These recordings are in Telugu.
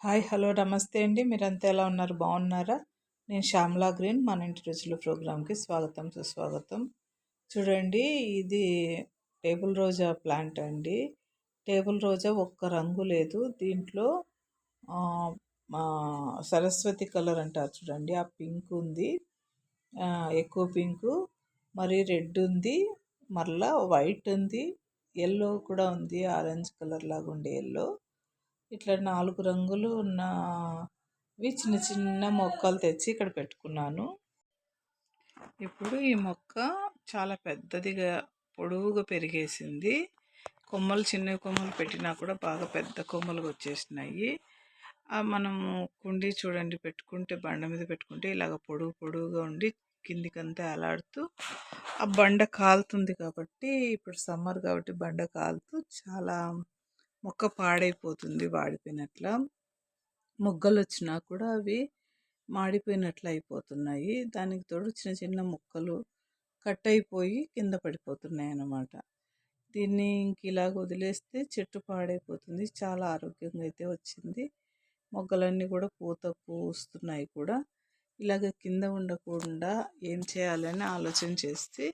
హాయ్ హలో నమస్తే అండి. మీరంతా ఎలా ఉన్నారు? బాగున్నారా? నేను శ్యామలా గ్రీన్ మన ఇంటి రుచులు ప్రోగ్రామ్కి స్వాగతం సుస్వాగతం. చూడండి, ఇది టేబుల్ రోజా ప్లాంట్ అండి. టేబుల్ రోజా ఒక్క రంగు లేదు దీంట్లో. ఆ, మా సరస్వతి కలర్ అంటారు చూడండి, ఆ పింక్ ఉంది, ఎక్కువ పింకు, మరి రెడ్ ఉంది, మరలా వైట్ ఉంది, ఎల్లో కూడా ఉంది, ఆరెంజ్ కలర్ లాగా ఉండే ఎల్లో. ఇట్లా 4 రంగులు ఉన్నవి చిన్న చిన్న మొక్కలు తెచ్చి ఇక్కడ పెట్టుకున్నాను. ఇప్పుడు ఈ మొక్క చాలా పెద్దదిగా పొడవుగా పెరిగేసింది. కొమ్మలు చిన్న కొమ్మలు పెట్టినా కూడా బాగా పెద్ద కొమ్మలు వచ్చేసినాయి. మనము కుండీ చూడండి పెట్టుకుంటే, బండ మీద పెట్టుకుంటే ఇలాగ పొడుగుగా ఉండి కిందికంతా అలాడుతూ, ఆ బండ కాలుతుంది కాబట్టి, ఇప్పుడు సమ్మర్ కాబట్టి బండ కాలుతూ చాలా మొక్క పాడైపోతుంది, వాడిపోయినట్ల. మొగ్గలు వచ్చినా కూడా అవి మాడిపోయినట్లు అయిపోతున్నాయి. దానికి తోడు చిన్న చిన్న మొక్కలు కట్ అయిపోయి కింద పడిపోతున్నాయి అన్నమాట. దీన్ని ఇంక ఇలాగ వదిలేస్తే చెట్టు పాడైపోతుంది. చాలా ఆరోగ్యంగా అయితే వచ్చింది. మొగ్గలన్నీ కూడా పూత పూస్తున్నాయి కూడా. ఇలాగ కింద ఉండకుండా ఏం చేయాలని ఆలోచన చేస్తే,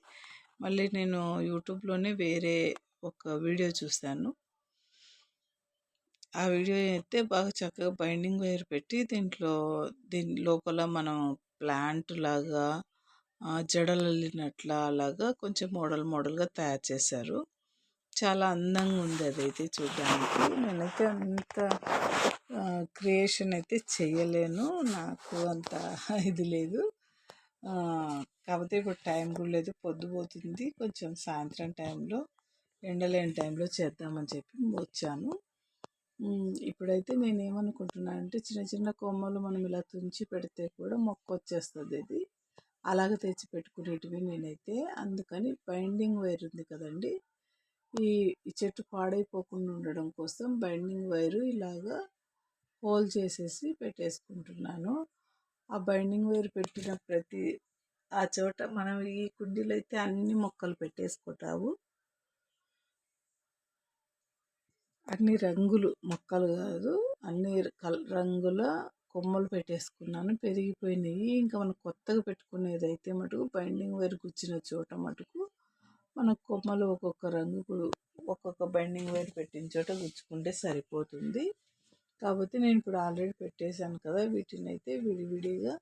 మళ్ళీ నేను యూట్యూబ్లోనే వేరే ఒక వీడియో చూశాను. ఆ వీడియో అయితే బాగా చక్కగా బైండింగ్ వైర్ పెట్టి దీని లోపల మనం ప్లాంట్ లాగా జడలు అల్లినట్ల అలాగా కొంచెం మోడల్గా తయారు చేశారు. చాలా అందంగా ఉంది అదైతే చూడడానికి. నేనైతే అంత క్రియేషన్ అయితే చెయ్యలేను, నాకు అంత ఇది లేదు. కాకపోతే ఇప్పుడు టైం కూడా లేదు, పొద్దుపోతుంది. కొంచెం సాయంత్రం టైంలో, ఎండలేని టైంలో చేద్దామని చెప్పి వచ్చాను. ఇప్పుడైతే నేను ఏమనుకుంటున్నాను అంటే, చిన్న చిన్న కొమ్మలు మనం ఇలా తుంచి పెడితే కూడా మొక్క వచ్చేస్తుంది. ఇది అలాగ తెచ్చి పెట్టుకునేటివి నేనైతే. అందుకని బైండింగ్ వైర్ ఉంది కదండి, ఈ చెట్టు పాడైపోకుండా ఉండడం కోసం బైండింగ్ వైరు ఇలాగా హోల్ చేసేసి పెట్టేసుకుంటున్నాను. ఆ బైండింగ్ వైర్ పెట్టిన ప్రతి ఆ చోట మనం ఈ కుండీలో అయితే అన్ని మొక్కలు పెట్టేసుకుంటాము. అన్ని రంగులు మొక్కలు కాదు, అన్ని రంగుల కొమ్మలు పెట్టేసుకున్నాను. పెరిగిపోయినాయి. ఇంకా మనం కొత్తగా పెట్టుకునేది అయితే మటుకు బైండింగ్ వైర్ గుచ్చిన చోట మటుకు మన కొమ్మలు ఒక్కొక్క రంగు, ఒక్కొక్క బైండింగ్ వైర్ పెట్టిన చోట గుచ్చుకుంటే సరిపోతుంది. కాబట్టి నేను ఇప్పుడు ఆల్రెడీ పెట్టేశాను కదా, వీటిని అయితే విడివిడిగా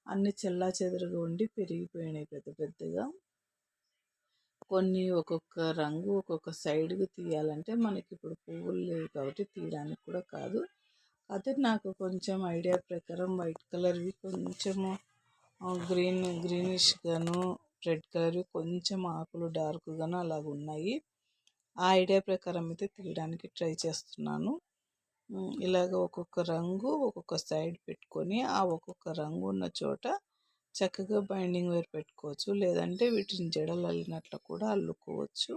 అన్ని చెల్లా చెదరుగా ఉండి పెరిగిపోయినాయి పెద్ద పెద్దగా. కొన్ని ఒక్కొక్క రంగు ఒక్కొక్క సైడ్కి తీయాలంటే మనకి ఇప్పుడు పువ్వులు లేవు కాబట్టి తీయడానికి కూడా కాదు. అదే నాకు కొంచెం ఐడియా ప్రకారం వైట్ కలర్వి కొంచెము గ్రీనిష్గాను, రెడ్ కలర్వి కొంచెం ఆకులు డార్క్గాను అలాగ ఉన్నాయి. ఆ ఐడియా ప్రకారం అయితే తీయడానికి ట్రై చేస్తున్నాను. ఇలాగ ఒక్కొక్క రంగు ఒక్కొక్క సైడ్ పెట్టుకొని ఆ ఒక్కొక్క రంగు ఉన్న చోట చక్కగా బైండింగ్ వైర్ పెట్టుకోవచ్చు, లేదంటే వీటిని జడలు అల్లినట్లు కూడా అల్లుకోవచ్చు.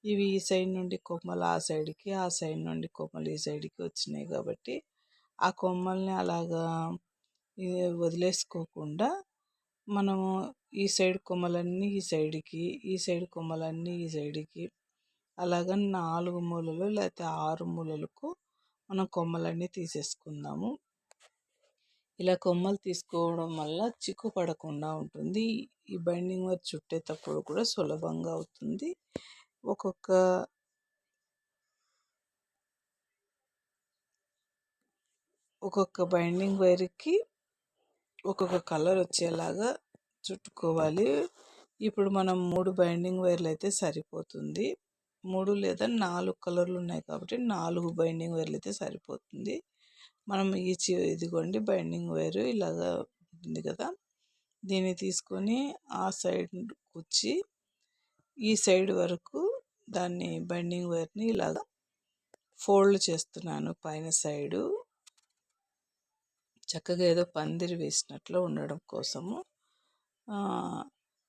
ఇవి ఈ సైడ్ నుండి కొమ్మలు ఆ సైడ్కి, ఆ సైడ్ నుండి కొమ్మలు ఈ సైడ్కి వచ్చినాయి కాబట్టి ఆ కొమ్మల్ని అలాగా వదిలేసుకోకుండా మనము ఈ సైడ్ కొమ్మలన్నీ ఈ సైడ్కి, ఈ సైడ్ కొమ్మలన్నీ ఈ సైడ్కి, అలాగా 4 మూలలు లేకపోతే 6 మూలలకు మనం కొమ్మలన్నీ తీసేసుకుందాము. ఇలా కొమ్మలు తీసుకోవడం వల్ల చిక్కు పడకుండా ఉంటుంది. ఈ బైండింగ్ వైర్ చుట్టేటప్పుడు కూడా సులభంగా అవుతుంది. ఒక్కొక్క బైండింగ్ వైర్కి ఒక్కొక్క కలర్ వచ్చేలాగా చుట్టుకోవాలి. ఇప్పుడు మనం 3 బైండింగ్ వైర్లు అయితే సరిపోతుంది. 3 లేదా 4 కలర్లు ఉన్నాయి కాబట్టి 4 బైండింగ్ వైర్లు అయితే సరిపోతుంది. మనం ఇదిగోండి బైండింగ్ వైర్ ఇలాగా ఉంటుంది కదా, దీన్ని తీసుకొని ఆ సైడ్ కుచ్చి ఈ సైడ్ వరకు దాన్ని బైండింగ్ వైర్ని ఇలాగా ఫోల్డ్ చేస్తున్నాను. పైన సైడు చక్కగా ఏదో పందిరి వేసినట్లు ఉండడం కోసము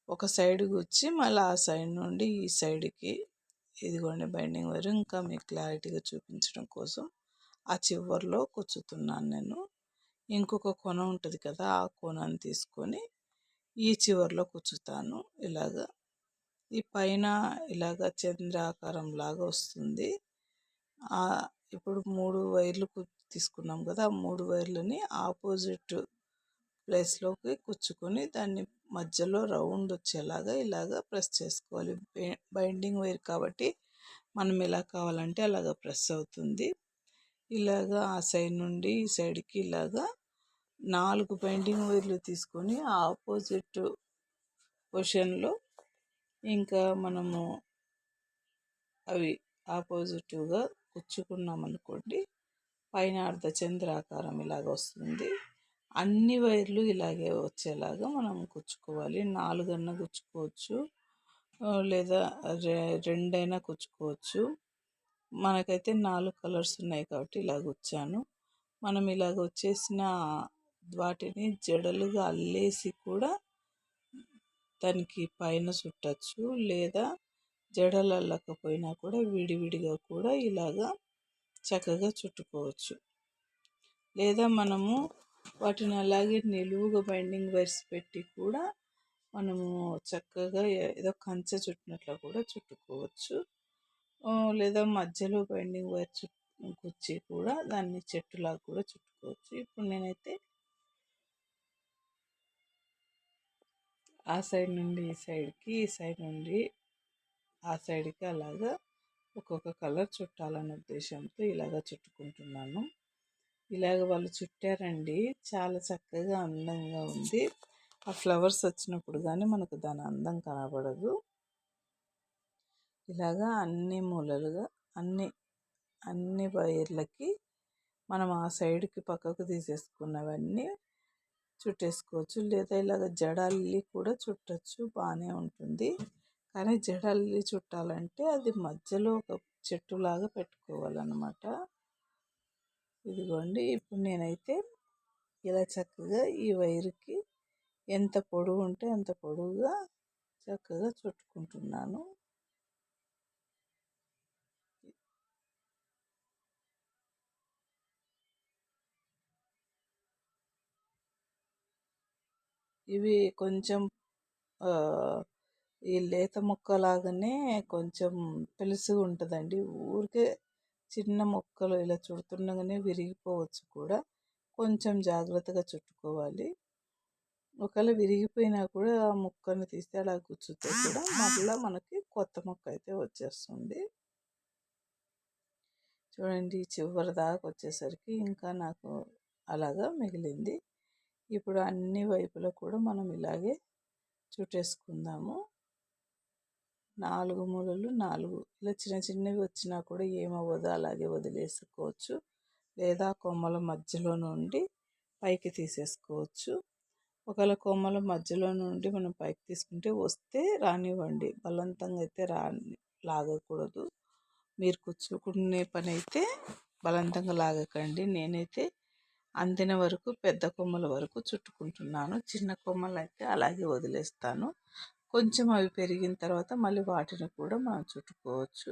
ఒక సైడ్ గుచ్చి మళ్ళీ ఆ సైడ్ నుండి ఈ సైడ్కి, ఇదిగోండి బైండింగ్ వైర్ ఇంకా మీకు క్లారిటీగా చూపించడం కోసం ఆ చివర్లో కుచ్చుతున్నాను నేను. ఇంకొక కొన ఉంటుంది కదా, ఆ కొనను తీసుకొని ఈ చివర్లో కుచ్చుతాను. ఇలాగా ఈ పైన ఇలాగ చంద్రాకారం లాగా వస్తుంది. ఇప్పుడు 3 వైర్లు తీసుకున్నాం కదా, ఆ 3 వైర్లని ఆపోజిట్ ప్లేస్లోకి కుచ్చుకొని దాన్ని మధ్యలో రౌండ్ వచ్చేలాగా ఇలాగా ప్రెస్ చేసుకోవాలి. బైండింగ్ వైర్ కాబట్టి మనం ఎలా కావాలంటే అలాగా ప్రెస్ అవుతుంది. ఇలాగా ఆ సైడ్ నుండి ఈ సైడ్కి ఇలాగా 4 బైండింగ్ వైర్లు తీసుకొని ఆపోజిట్ పొజిషన్లో ఇంకా మనము అవి ఆపోజిటివ్గా కుచ్చుకున్నాం అనుకోండి, పైన అర్ధచంద్రాకారం ఇలాగ వస్తుంది. అన్ని వైర్లు ఇలాగే వచ్చేలాగా మనం కుచ్చుకోవాలి. 4 అన్నా కుచ్చుకోవచ్చు, లేదా 2 అయినా కుచ్చుకోవచ్చు. మనకైతే 4 కలర్స్ ఉన్నాయి కాబట్టి ఇలా కుచ్చాను. మనం ఇలాగ వచ్చేసిన వాటిని జడలుగా అల్లేసి కూడా దానికి పైన చుట్టచ్చు, లేదా జడలు అల్లకపోయినా కూడా విడివిడిగా కూడా ఇలాగా చక్కగా చుట్టుకోవచ్చు. లేదా మనము వాటిని అలాగే నిలువుగా బైండింగ్ వైర్స్ పెట్టి కూడా మనము చక్కగా ఏదో కంచె చుట్టినట్లు కూడా చుట్టుకోవచ్చు. లేదా మధ్యలో బైండింగ్ వైర్ కుచ్చి కూడా దాన్ని చెట్టులాగా కూడా చుట్టుకోవచ్చు. ఇప్పుడు నేనైతే ఆ సైడ్ నుండి ఈ సైడ్కి, ఈ సైడ్ నుండి ఆ సైడ్కి అలాగా ఒక్కొక్క కలర్ చుట్టాలనే ఉద్దేశంతో ఇలాగ చుట్టుకుంటున్నాను. ఇలాగ వాళ్ళు చుట్టారండి, చాలా చక్కగా అందంగా ఉంది. ఆ ఫ్లవర్స్ వచ్చినప్పుడు కానీ మనకు దాని అందం కనబడదు. ఇలాగా అన్ని మూలలుగా అన్ని వైర్లకి మనం ఆ సైడ్కి పక్కకు తీసేసుకున్నవన్నీ చుట్టేసుకోవచ్చు. లేదా ఇలాగ జడల్లి కూడా చుట్టచ్చు, బాగానే ఉంటుంది. కానీ జడల్లి చుట్టాలంటే అది మధ్యలో ఒక చెట్టులాగా పెట్టుకోవాలన్నమాట. ఇదిగోండి, ఇప్పుడు నేనైతే ఇలా చక్కగా ఈ వైర్కి ఎంత పొడవు ఉంటే అంత పొడవుగా చక్కగా చుట్టుకుంటున్నాను. ఇవి కొంచెం ఈ లేత మొక్కలాగానే కొంచెం పెలుసుగా ఉంటుందండి. ఊరికే చిన్న మొక్కలు ఇలా చుడుతుండగానే విరిగిపోవచ్చు కూడా. కొంచెం జాగ్రత్తగా చుట్టుకోవాలి. ఒకవేళ విరిగిపోయినా కూడా ఆ మొక్కను తీస్తే అలా గుచ్చితే కూడా మళ్ళీ మనకి కొత్త మొక్క అయితే వచ్చేస్తుంది. చూడండి, చివరి దాకా వచ్చేసరికి ఇంకా నాకు అలాగా మిగిలింది. ఇప్పుడు అన్ని వైపులా కూడా మనం ఇలాగే చుట్టేసుకుందాము. 4 మూలలు 4 ఇలా చిన్న చిన్నవి వచ్చినా కూడా ఏమవ్వదు, అలాగే వదిలేసుకోవచ్చు. లేదా కొమ్మల మధ్యలో నుండి పైకి తీసేసుకోవచ్చు. ఒకవేళ కొమ్మల మధ్యలో నుండి మనం పైకి తీసుకుంటే వస్తే రానివ్వండి, బలవంతంగా అయితే లాగకూడదు. మీరు కుచ్చుకునే పని అయితే బలవంతంగా లాగకండి. నేనైతే అందిన వరకు పెద్ద కొమ్మల వరకు చుట్టుకుంటున్నాను. చిన్న కొమ్మలు అయితే అలాగే వదిలేస్తాను. కొంచెం అవి పెరిగిన తర్వాత మళ్ళీ వాటిని కూడా మనం చుట్టుకోవచ్చు.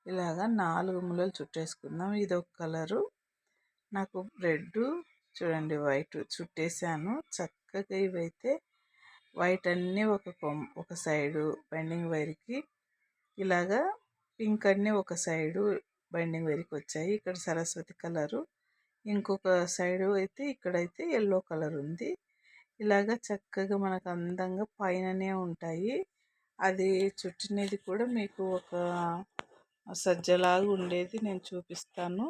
ఇలాగా 4 మూలలు చుట్టేసుకుందాం. ఇది ఒక కలరు, నాకు రెడ్, చూడండి వైట్ చుట్టేసాను చక్కగా. ఇవైతే వైట్ అన్నీ ఒక సైడు బైండింగ్ వైర్కి, ఇలాగా పింక్ అన్నీ ఒక సైడు బైండింగ్ వైర్కి వచ్చాయి. ఇక్కడ సరస్వతి కలరు, ఇంకొక సైడు అయితే ఇక్కడైతే ఎల్లో కలర్ ఉంది. ఇలాగా చక్కగా మనకు అందంగా పైననే ఉంటాయి. అది చుట్టినది కూడా మీకు ఒక సజ్జలాగా ఉండేది నేను చూపిస్తాను.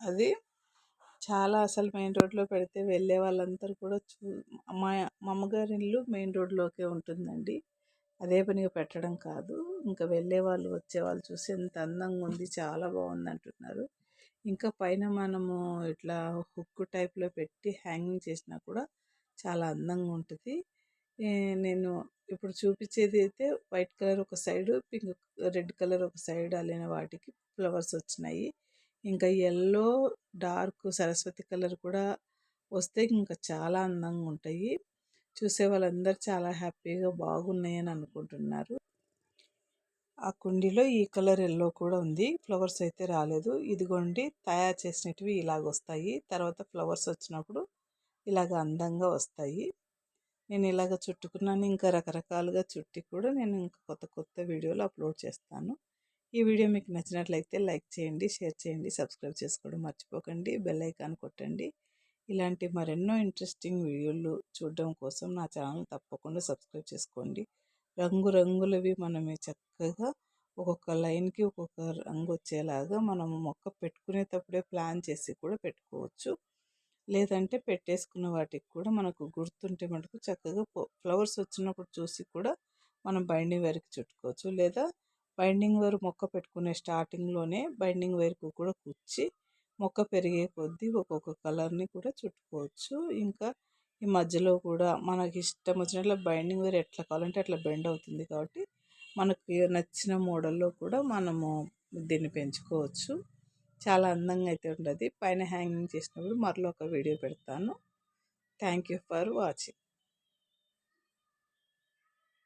అది చాలా అసలు మెయిన్ రోడ్లో పెడితే వెళ్ళే వాళ్ళందరూ కూడా మా అమ్మగారి ఇల్లు మెయిన్ రోడ్లోకే ఉంటుందండి. అదే పనిగా పెట్టడం కాదు, ఇంకా వెళ్ళే వాళ్ళు వచ్చేవాళ్ళు చూసి ఎంత అందంగా ఉంది, చాలా బాగుంది అంటున్నారు. ఇంకా పైన మనము ఇట్లా హుక్ టైప్లో పెట్టి హ్యాంగింగ్ చేసినా కూడా చాలా అందంగా ఉంటుంది. నేను ఇప్పుడు చూపించేది అయితే వైట్ కలర్ ఒక సైడు, పింక్ రెడ్ కలర్ ఒక సైడ్ అల్లిన వాటికి ఫ్లవర్స్ వచ్చినాయి. ఇంకా ఎల్లో డార్క్ సరస్వతి కలర్ కూడా వస్తే ఇంకా చాలా అందంగా ఉంటాయి. చూసే వాళ్ళందరూ చాలా హ్యాపీగా బాగున్నాయని అనుకుంటున్నారు. ఆ కుండీలో ఈ కలర్ ఎల్లో కూడా ఉంది, ఫ్లవర్స్ అయితే రాలేదు. ఇదిగోండి, తయారు చేసినవి ఇలాగ వస్తాయి. తర్వాత ఫ్లవర్స్ వచ్చినప్పుడు ఇలాగ అందంగా వస్తాయి. నేను ఇలాగ చుట్టుకున్నాను. ఇంకా రకరకాలుగా చుట్టి కూడా నేను ఇంకా కొత్త కొత్త వీడియోలు అప్లోడ్ చేస్తాను. ఈ వీడియో మీకు నచ్చినట్లయితే లైక్ చేయండి, షేర్ చేయండి, సబ్స్క్రైబ్ చేసుకోవడం మర్చిపోకండి, బెల్ ఐకాన్ కొట్టండి. ఇలాంటి మరెన్నో ఇంట్రెస్టింగ్ వీడియోలు చూడడం కోసం నా ఛానల్ తప్పకుండా సబ్స్క్రైబ్ చేసుకోండి. రంగురంగులవి మనమే చక్కగా ఒక్కొక్క లైన్కి ఒక్కొక్క రంగు వచ్చేలాగా మనము మొక్క పెట్టుకునేటప్పుడే ప్లాన్ చేసి కూడా పెట్టుకోవచ్చు. లేదంటే పెట్టేసుకున్న వాటికి కూడా మనకు గుర్తుంటే మటుకు చక్కగా ఫ్లవర్స్ వచ్చినప్పుడు చూసి కూడా మనం బైండింగ్ వైర్కి చుట్టుకోవచ్చు. లేదా బైండింగ్ వైర్ మొక్క పెట్టుకునే స్టార్టింగ్లోనే బైండింగ్ వైర్కు కూడా కుచ్చి మొక్క పెరిగే కొద్దీ ఒక్కొక్క కలర్ని కూడా చుట్టుకోవచ్చు. ఇంకా ఈ మధ్యలో కూడా మనకి ఇష్టం వచ్చినట్లు బైండింగ్ వైర్ ఎట్లా కావాలంటే అట్లా బెండ్ అవుతుంది కాబట్టి మనకి నచ్చిన మోడల్లో కూడా మనము దీన్ని పెంచుకోవచ్చు. చాలా అందంగా అయితే ఉంటుంది. పైన హ్యాంగింగ్ చేసినప్పుడు మరలో ఒక వీడియో పెడతాను. Thank you for watching.